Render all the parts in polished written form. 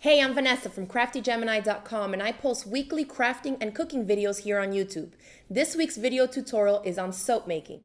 Hey, I'm Vanessa from CraftyGemini.com and I post weekly crafting and cooking videos here on YouTube. This week's video tutorial is on soap making.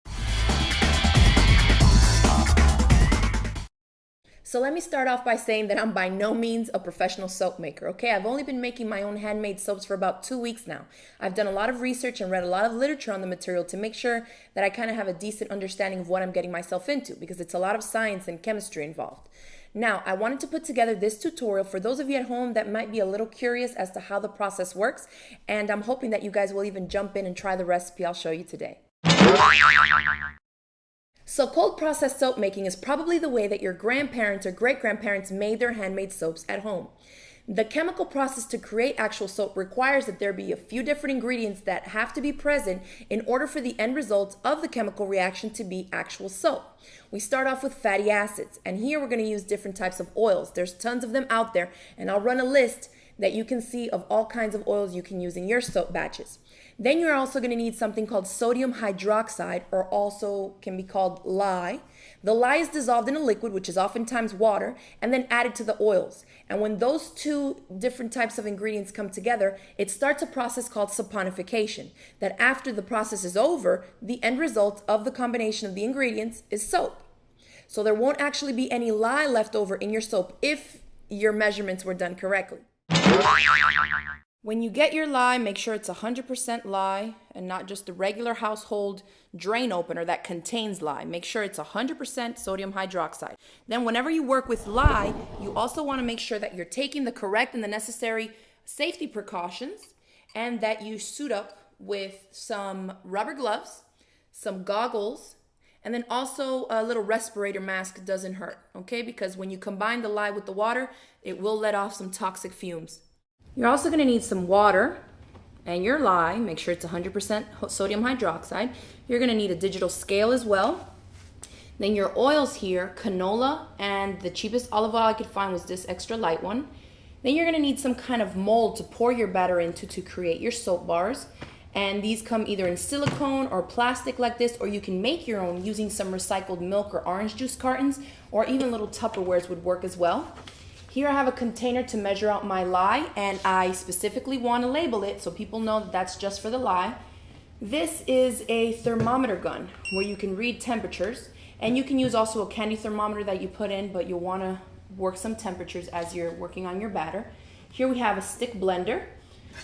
So let me start off by saying that I'm by no means a professional soap maker, okay? I've only been making my own handmade soaps for about 2 weeks now. I've done a lot of research and read a lot of literature on the material to make sure that I kind of have a decent understanding of what I'm getting myself into, because it's a lot of science and chemistry involved. Now, I wanted to put together this tutorial for those of you at home that might be a little curious as to how the process works, and I'm hoping that you guys will even jump in and try the recipe I'll show you today. So cold process soap making is probably the way that your grandparents or great-grandparents made their handmade soaps at home. The chemical process to create actual soap requires that there be a few different ingredients that have to be present in order for the end result of the chemical reaction to be actual soap. We start off with fatty acids, and here we're going to use different types of oils. There's tons of them out there, and I'll run a list that you can see of all kinds of oils you can use in your soap batches. Then you're also going to need something called sodium hydroxide, or also can be called lye. The lye is dissolved in a liquid, which is oftentimes water, and then added to the oils. And when those two different types of ingredients come together, it starts a process called saponification, that after the process is over, the end result of the combination of the ingredients is soap. So there won't actually be any lye left over in your soap if your measurements were done correctly. When you get your lye, make sure it's 100% lye and not just a regular household drain opener that contains lye. Make sure it's 100% sodium hydroxide. Then whenever you work with lye, you also want to make sure that you're taking the correct and the necessary safety precautions, and that you suit up with some rubber gloves, some goggles, and then also a little respirator mask doesn't hurt, okay? Because when you combine the lye with the water, it will let off some toxic fumes. You're also going to need some water and your lye. Make sure it's 100% sodium hydroxide. You're going to need a digital scale as well. Then your oils here, canola, and the cheapest olive oil I could find was this extra light one. Then you're going to need some kind of mold to pour your batter into to create your soap bars. And these come either in silicone or plastic like this, or you can make your own using some recycled milk or orange juice cartons, or even little Tupperwares would work as well. Here I have a container to measure out my lye, and I specifically want to label it so people know that that's just for the lye. This is a thermometer gun where you can read temperatures, and you can use also a candy thermometer that you put in, but you'll want to work some temperatures as you're working on your batter. Here we have a stick blender,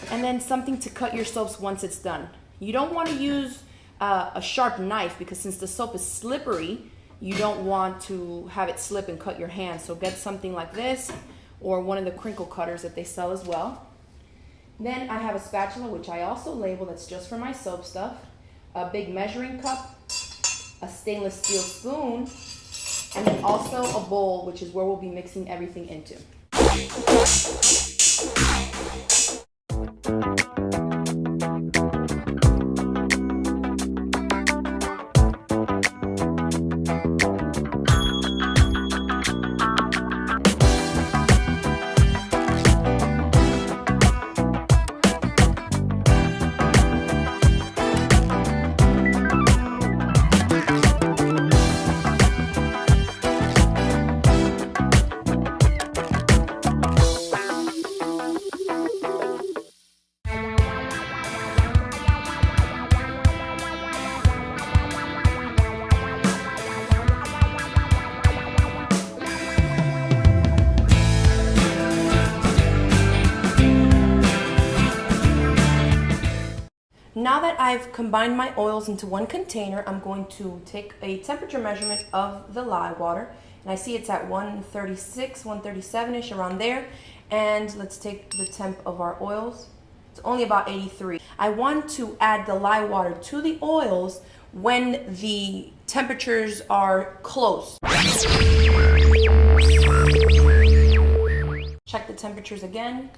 and then something to cut your soaps once it's done. You don't want to use a sharp knife, because since the soap is slippery, you don't want to have it slip and cut your hand. So get something like this, or one of the crinkle cutters that they sell as well. Then I have a spatula, which I also label, that's just for my soap stuff, a big measuring cup, a stainless steel spoon, and then also a bowl, which is where we'll be mixing everything into. Now that I've combined my oils into one container, I'm going to take a temperature measurement of the lye water. And I see it's at 136, 137-ish, around there. And let's take the temp of our oils. It's only about 83. I want to add the lye water to the oils when the temperatures are close. Check the temperatures again.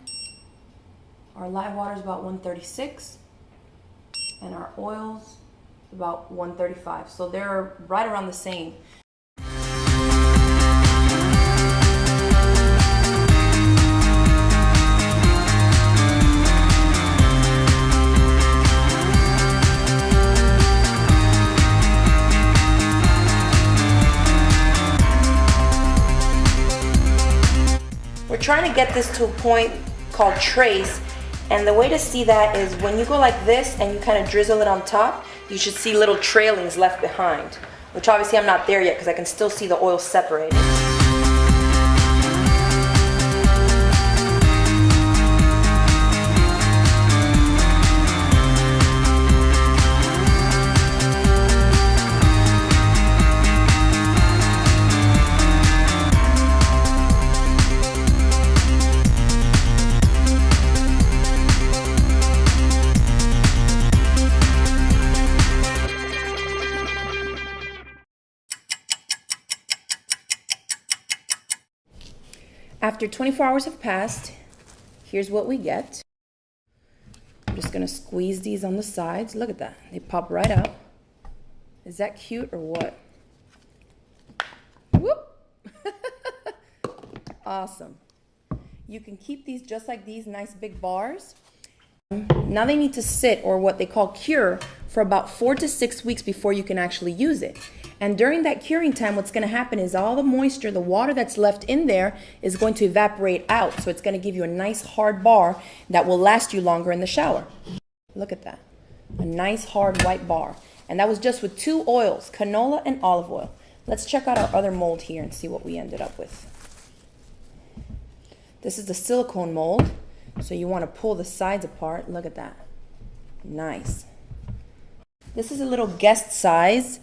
Our lye water is about 136. And our oils about 135. So they're right around the same. trying to get this to a point called trace, and the way to see that is when you go like this and you kind of drizzle it on top, you should see little trailings left behind, which obviously I'm not there yet because I can still see the oil separated. After 24 hours have passed, here's what we get. I'm just gonna squeeze these on the sides. Look at that, they pop right out. Is that cute or what? Whoop! Awesome. You can keep these just like these nice big bars. Now they need to sit, or what they call cure, for about 4 to 6 weeks before you can actually use it. And during that curing time, what's going to happen is all the moisture, the water that's left in there is going to evaporate out. So it's going to give you a nice hard bar that will last you longer in the shower. Look at that. A nice hard white bar. And that was just with 2 oils, canola and olive oil. Let's check out our other mold here and see what we ended up with. This is the silicone mold. So you want to pull the sides apart. Look at that. Nice. This is a little guest size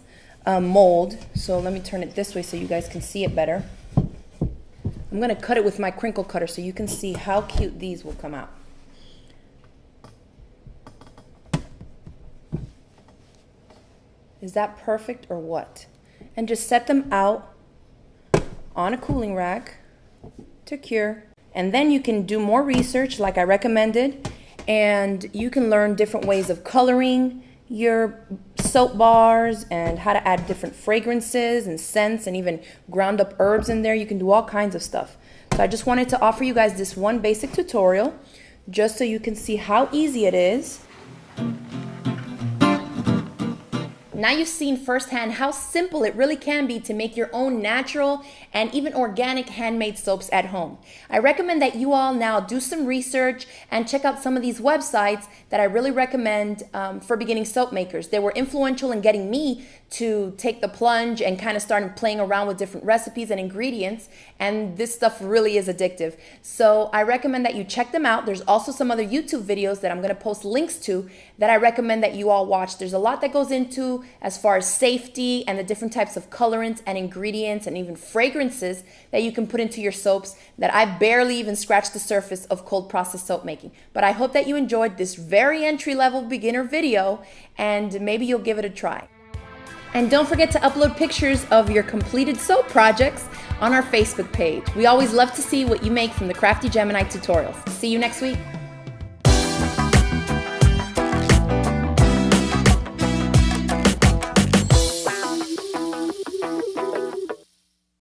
mold. So let me turn it this way so you guys can see it better. I'm going to cut it with my crinkle cutter so you can see how cute these will come out. Is that perfect or what? And just set them out on a cooling rack to cure. And then you can do more research like I recommended, and you can learn different ways of coloring your soap bars and how to add different fragrances and scents and even ground up herbs in there. You can do all kinds of stuff. So I just wanted to offer you guys this one basic tutorial just so you can see how easy it is. Now you've seen firsthand how simple it really can be to make your own natural and even organic handmade soaps at home. I recommend that you all now do some research and check out some of these websites that I really recommend for beginning soap makers. They were influential in getting me to take the plunge and kind of starting playing around with different recipes and ingredients, and this stuff really is addictive. So I recommend that you check them out. There's also some other YouTube videos that I'm going to post links to that I recommend that you all watch. There's a lot that goes into as far as safety and the different types of colorants and ingredients and even fragrances that you can put into your soaps that I barely even scratched the surface of cold process soap making. But I hope that you enjoyed this very entry-level beginner video, and maybe you'll give it a try. And don't forget to upload pictures of your completed soap projects on our Facebook page. We always love to see what you make from the Crafty Gemini tutorials. See you next week.